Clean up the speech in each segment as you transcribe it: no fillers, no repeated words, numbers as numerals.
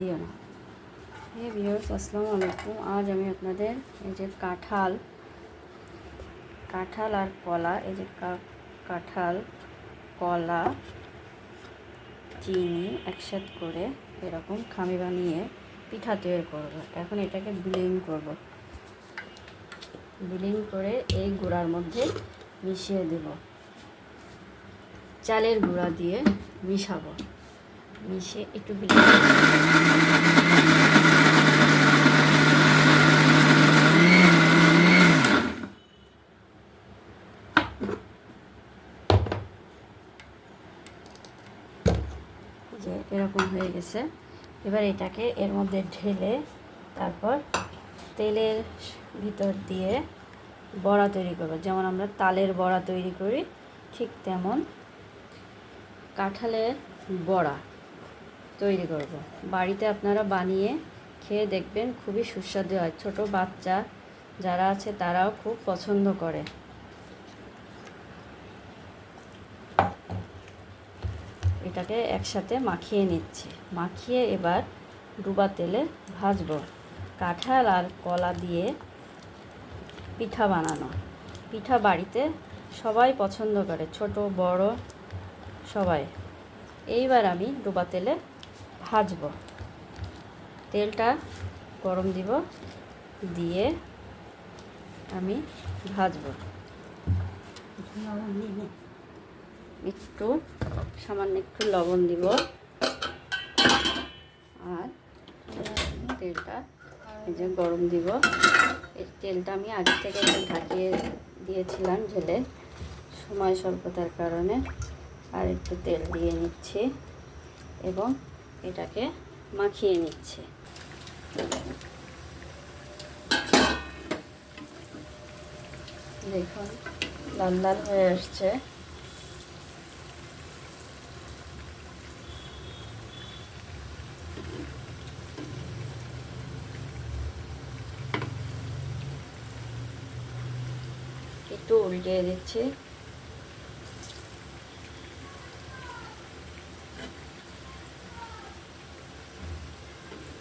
দিও না। হে ভিউয়ার্স, আসসালামু আলাইকুম। আজ আমি আপনাদের এই যে কাঁঠাল আর কলা, এই যে কাঁঠাল, কলা, চিনি একসাথে করে এরকম খামি বানিয়ে পিঠা তৈরি করব। এখন এটাকে বিলিং করে এই গুঁড়ার মধ্যে মিশিয়ে দেব। চালের গুঁড়া দিয়ে মিশাবো, মিশিয়ে একটু বিলিং যে এরকম হয়ে গেছে। এবার এটাকে এর মধ্যে ঢেলে তারপর তেলের ভিতর দিয়ে বড়া তৈরি করব। যেমন আমরা তালের বড়া তৈরি করি, ঠিক তেমন কাঁঠালের বড়া তৈরি করব। বাড়িতে আপনারা বানিয়ে খেয়ে দেখবেন, খুবই সুস্বাদু হয়। ছোট বাচ্চা যারা আছে তারাও খুব পছন্দ করে। এটাকে একসাথে মাখিয়ে নিচ্ছি। মাখিয়ে এবার ডুবা তেলে ভাজবো। কাঁঠাল আর কলা দিয়ে পিঠা বানানো। পিঠা বাড়িতে সবাই পছন্দ করে, ছোট বড় সবাই। এইবার আমি ডুবা তেলে ভাজবো। তেলটা গরম দিব, দিয়ে আমি ভাজবো। সামান্য একটু লবণ দিব, আর তেলটা এই যে গরম দিব। এই তেলটা আমি আগে থেকে একটু ঢাকিয়ে দিয়েছিলাম ঢেলে, সময় স্বল্পতার কারণে আর একটু তেল দিয়ে নিচ্ছি এবং এটাকে মাখিয়ে নিচ্ছি। দেখুন লাল লাল হয়ে আসছে। একটু উল্টে দিচ্ছি।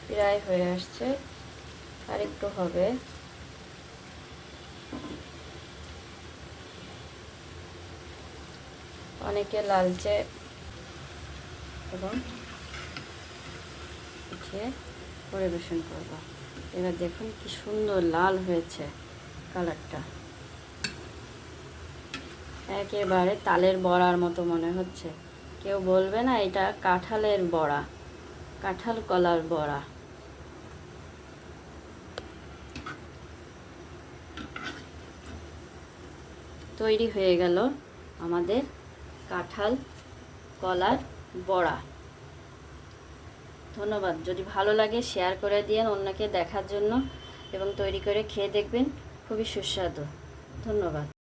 প্রায় হয়ে আসছে, আর একটু হবে। অনেকে লালচে এবং খেয়ে পরিবেশন করব। এবার দেখুন কি সুন্দর লাল হয়েছে কালারটা, একেবারে তালের বড়ার মতো মনে হচ্ছে। কেউ বলবে না এটা কাঁঠালের বড়া, কাঁঠাল কলার বড়া। তৈরি হয়ে গেল আমাদের কাঁঠাল কলার বড়া। ধন্যবাদ। যদি ভালো লাগে শেয়ার করে দিন অন্যকে দেখার জন্য, এবং তৈরি করে খেয়ে দেখবেন, খুবই সুস্বাদু। ধন্যবাদ।